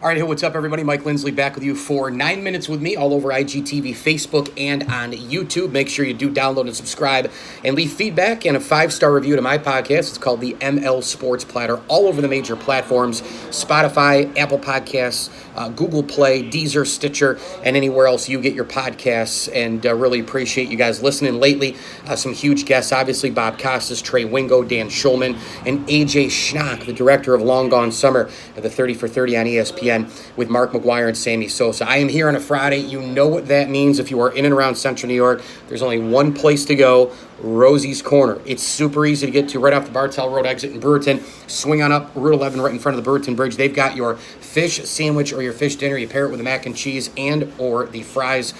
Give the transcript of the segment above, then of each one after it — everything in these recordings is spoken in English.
All right, hey, what's up, everybody? Mike Lindsley back with you for 9 minutes with me all over IGTV, Facebook, and on YouTube. Make sure you do download and subscribe and leave feedback and a 5-star review to my podcast. It's called the ML Sports Platter, all over the major platforms: Spotify, Apple Podcasts, Google Play, Deezer, Stitcher, and anywhere else you get your podcasts. And really appreciate you guys listening lately. Some huge guests, obviously, Bob Costas, Trey Wingo, Dan Schulman, and AJ Schnock, the director of Long Gone Summer, the 30 for 30 on ESPN. With Mark McGuire and Sammy Sosa. I am here on a Friday. You know what that means. If you are in and around Central New York, there's only one place to go: Rosies Corner. It's super easy to get to right off the Bartell Road exit in Brewerton. Swing on up Route 11 right in front of the Brewerton Bridge. They've got your fish sandwich or your fish dinner. You pair it with the mac and cheese and or the fries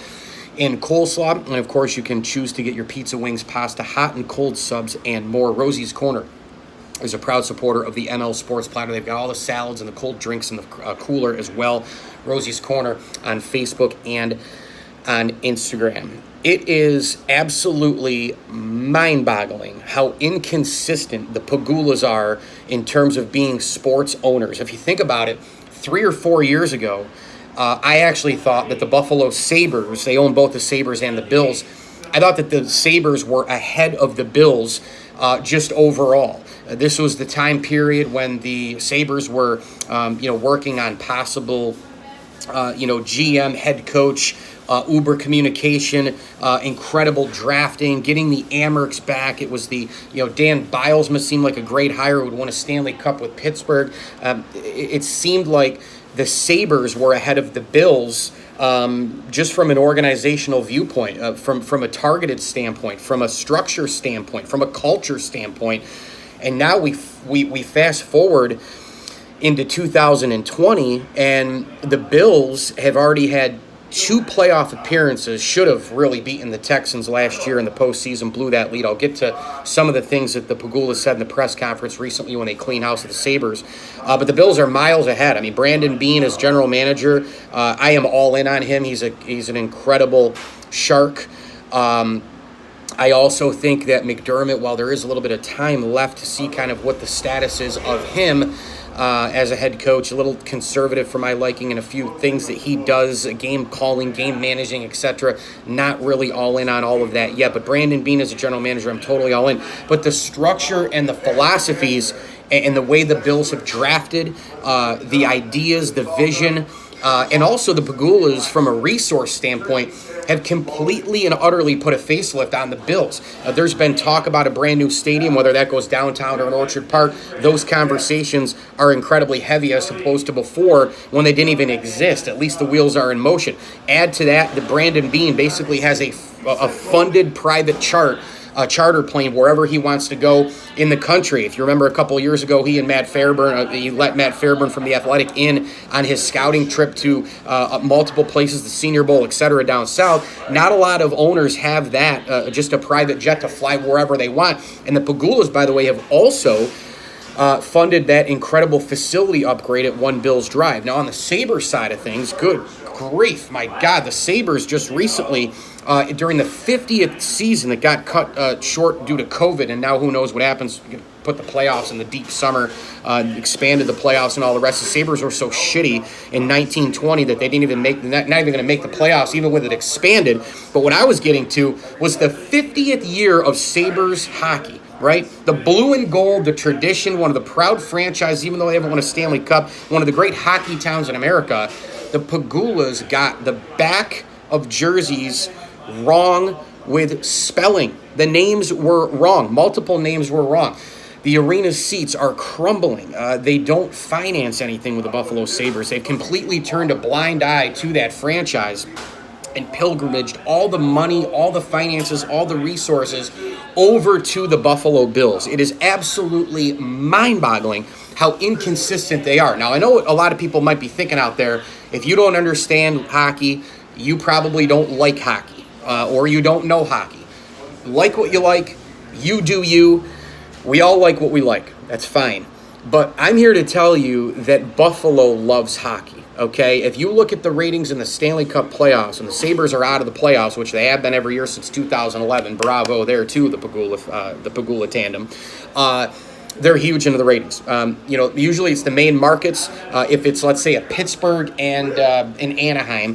and coleslaw. And, of course, you can choose to get your pizza, wings, pasta, hot and cold subs, and more. Rosies Corner is a proud supporter of the ML Sports Platter. They've got all the salads and the cold drinks in the cooler as well. Rosie's Corner on Facebook and on Instagram. It is absolutely mind-boggling how inconsistent the Pegulas are in terms of being sports owners. If you think about it, 3 or 4 years ago, I actually thought that the Buffalo Sabres, they own both the Sabres and the Bills, I thought that the Sabres were ahead of the Bills just overall. This was the time period when the Sabres were, working on possible, GM, head coach, Uber communication, incredible drafting, getting the Amerks back. It was the, Dan Bilesma seemed like a great hire who would win a Stanley Cup with Pittsburgh. It seemed like the Sabres were ahead of the Bills just from an organizational viewpoint, from a targeted standpoint, from a structure standpoint, from a culture standpoint. And now we fast forward into 2020, and the Bills have already had 2 playoff appearances, should have really beaten the Texans last year in the postseason, blew that lead. I'll get to some of the things that the Pegulas said in the press conference recently when they clean house of the Sabres. But the Bills are miles ahead. I mean, Brandon Beane as general manager, I am all in on him. He's an incredible shark. I also think that McDermott, while there is a little bit of time left to see kind of what the status is of him as a head coach, a little conservative for my liking in a few things that he does, game calling, game managing, etc. Not really all in on all of that yet. But Brandon Beane as a general manager, I'm totally all in. But the structure and the philosophies and the way the Bills have drafted, the ideas, the vision, and also the Pegulas from a resource standpoint have completely and utterly put a facelift on the Bills. There's been talk about a brand new stadium, whether that goes downtown or in Orchard Park. Those conversations are incredibly heavy as opposed to before when they didn't even exist. At least the wheels are in motion. Add to that, the Brandon Beane basically has a funded private charter plane wherever he wants to go in the country. If you remember a couple of years ago, he and Matt Fairburn, he let Matt Fairburn from The Athletic in on his scouting trip to multiple places, the Senior Bowl, etc. down south. Not a lot of owners have that, just a private jet to fly wherever they want. And the Pegulas, by the way, have also funded that incredible facility upgrade at One Bills Drive. Now, on the Sabres side of things, good grief, my God, the Sabres just recently, during the 50th season that got cut short due to COVID, and now who knows what happens, put the playoffs in the deep summer, expanded the playoffs and all the rest. The Sabres were so shitty in 1920 that they didn't even not even going to make the playoffs, even with it expanded. But what I was getting to was the 50th year of Sabres hockey. Right? The blue and gold, the tradition, one of the proud franchises, even though they haven't won a Stanley Cup, one of the great hockey towns in America. The Pegulas got the back of jerseys wrong with spelling. The names were wrong. Multiple names were wrong. The arena's seats are crumbling. They don't finance anything with the Buffalo Sabres. They've completely turned a blind eye to that franchise and pilgrimaged all the money, all the finances, all the resources over to the Buffalo Bills. It is absolutely mind-boggling how inconsistent they are. Now, I know a lot of people might be thinking out there, if you don't understand hockey, you probably don't like hockey, or you don't know hockey. Like what you like, you do you. We all like what we like. That's fine. But I'm here to tell you that Buffalo loves hockey. Okay, if you look at the ratings in the Stanley Cup playoffs, and the Sabres are out of the playoffs, which they have been every year since 2011, bravo there too, the Pegula tandem. they're huge into the ratings. Usually it's the main markets. If it's, let's say, a Pittsburgh and in Anaheim,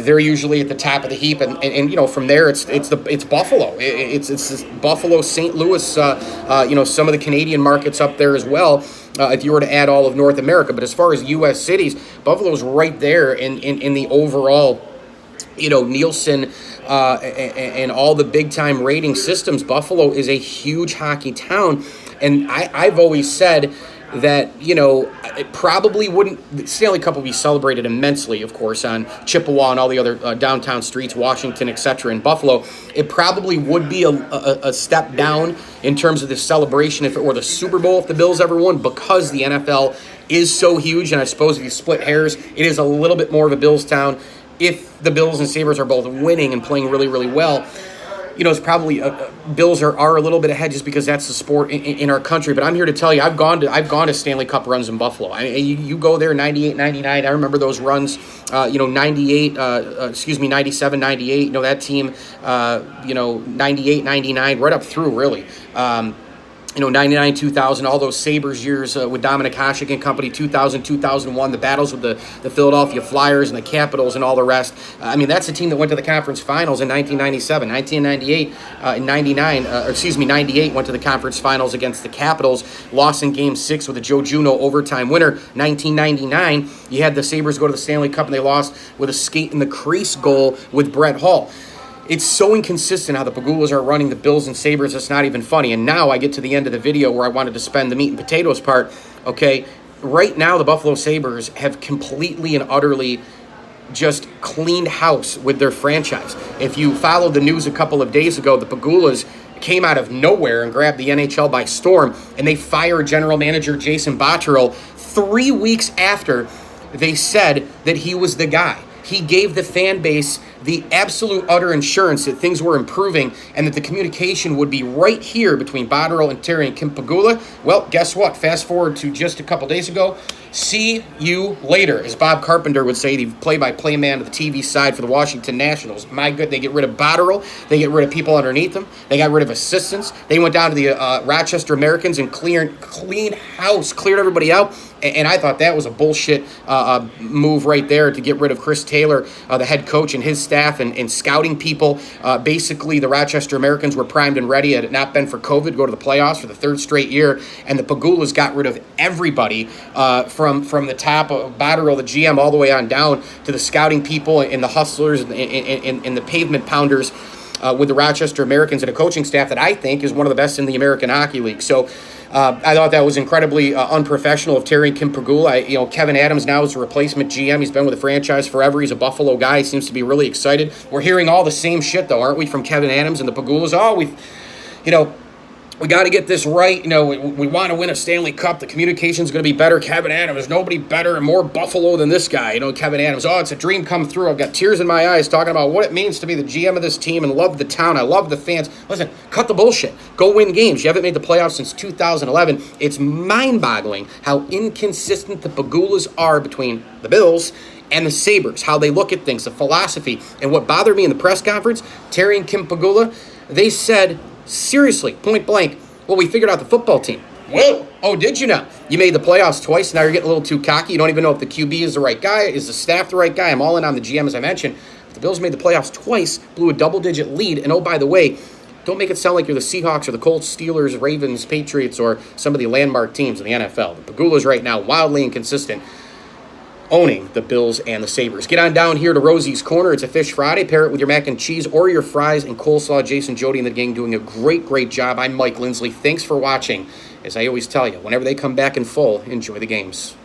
they're usually at the top of the heap, and from there it's Buffalo. It's Buffalo, St. Louis. Some of the Canadian markets up there as well. If you were to add all of North America, but as far as U.S. cities, Buffalo's right there in the overall. Nielsen and all the big-time rating systems. Buffalo is a huge hockey town, and I've always said that, it probably wouldn't, the Stanley Cup will be celebrated immensely, of course, on Chippewa and all the other downtown streets, Washington, etc., in Buffalo. It probably would be a step down in terms of the celebration if it were the Super Bowl, if the Bills ever won, because the NFL is so huge, and I suppose if you split hairs, it is a little bit more of a Bills town. If the Bills and Sabres are both winning and playing really, really well, it's probably Bills are a little bit ahead just because that's the sport in our country. But I'm here to tell you, I've gone to Stanley Cup runs in Buffalo. You go there 98, 99. I remember those runs, 98, 97, 98. That team, 98, 99, right up through, really. 99, 2000, all those Sabres years with Dominic Hasek and company, 2000, 2001, the battles with the Philadelphia Flyers and the Capitals and all the rest. That's a team that went to the conference finals in 1997. 1998 and 98 went to the conference finals against the Capitals, lost in Game 6 with a Joe Juno overtime winner. 1999, you had the Sabres go to the Stanley Cup and they lost with a skate in the crease goal with Brett Hull. It's so inconsistent how the Pegulas are running the Bills and Sabres, it's not even funny. And now I get to the end of the video where I wanted to spend the meat and potatoes part. Okay, right now the Buffalo Sabres have completely and utterly just cleaned house with their franchise. If you followed the news a couple of days ago, the Pegulas came out of nowhere and grabbed the NHL by storm, and they fired general manager Jason Botterill 3 weeks after they said that he was the guy. He gave the fan base the absolute utter assurance that things were improving and that the communication would be right here between Botterill and Terry and Pegula. Well, guess what? Fast forward to just a couple days ago. See you later, as Bob Carpenter would say, the play-by-play man of the TV side for the Washington Nationals. My good, they get rid of Botterill. They get rid of people underneath them. They got rid of assistants. They went down to the Rochester Americans and cleared everybody out. And I thought that was a bullshit move right there to get rid of Chris Taylor, the head coach, and his staff and scouting people. Basically, the Rochester Americans were primed and ready, had it not been for COVID, to go to the playoffs for the third straight year. And the Pegulas got rid of everybody from the top of Botterill, the GM, all the way on down to the scouting people and the hustlers and the pavement pounders with the Rochester Americans and a coaching staff that I think is one of the best in the American Hockey League. So I thought that was incredibly unprofessional of Terry Pegula. Kevin Adams now is the replacement GM. He's been with the franchise forever. He's a Buffalo guy. He seems to be really excited. We're hearing all the same shit, though, aren't we, from Kevin Adams and the Pegulas? We got to get this right. We want to win a Stanley Cup. The communication's going to be better. Kevin Adams, there's nobody better and more Buffalo than this guy. Kevin Adams, it's a dream come through. I've got tears in my eyes talking about what it means to be the GM of this team and love the town. I love the fans. Listen, cut the bullshit. Go win games. You haven't made the playoffs since 2011. It's mind-boggling how inconsistent the Pegulas are between the Bills and the Sabres, how they look at things, the philosophy. And what bothered me in the press conference, Terry and Pegula, they said, seriously, point blank, well, we figured out the football team. Whoa. Oh, did you now? You made the playoffs twice. Now you're getting a little too cocky. You don't even know if the QB is the right guy. Is the staff the right guy? I'm all in on the GM, as I mentioned. But the Bills made the playoffs twice, blew a double-digit lead. And, oh, by the way, don't make it sound like you're the Seahawks or the Colts, Steelers, Ravens, Patriots, or some of the landmark teams in the NFL. The Pegulas right now, wildly inconsistent, owning the Bills and the Sabres. Get on down here to Rosies Corner. It's a Fish Friday. Pair it with your mac and cheese or your fries and coleslaw. Jason, Jody, and the gang doing a great, great job. I'm Mike Lindsley. Thanks for watching. As I always tell you, whenever they come back in full, enjoy the games.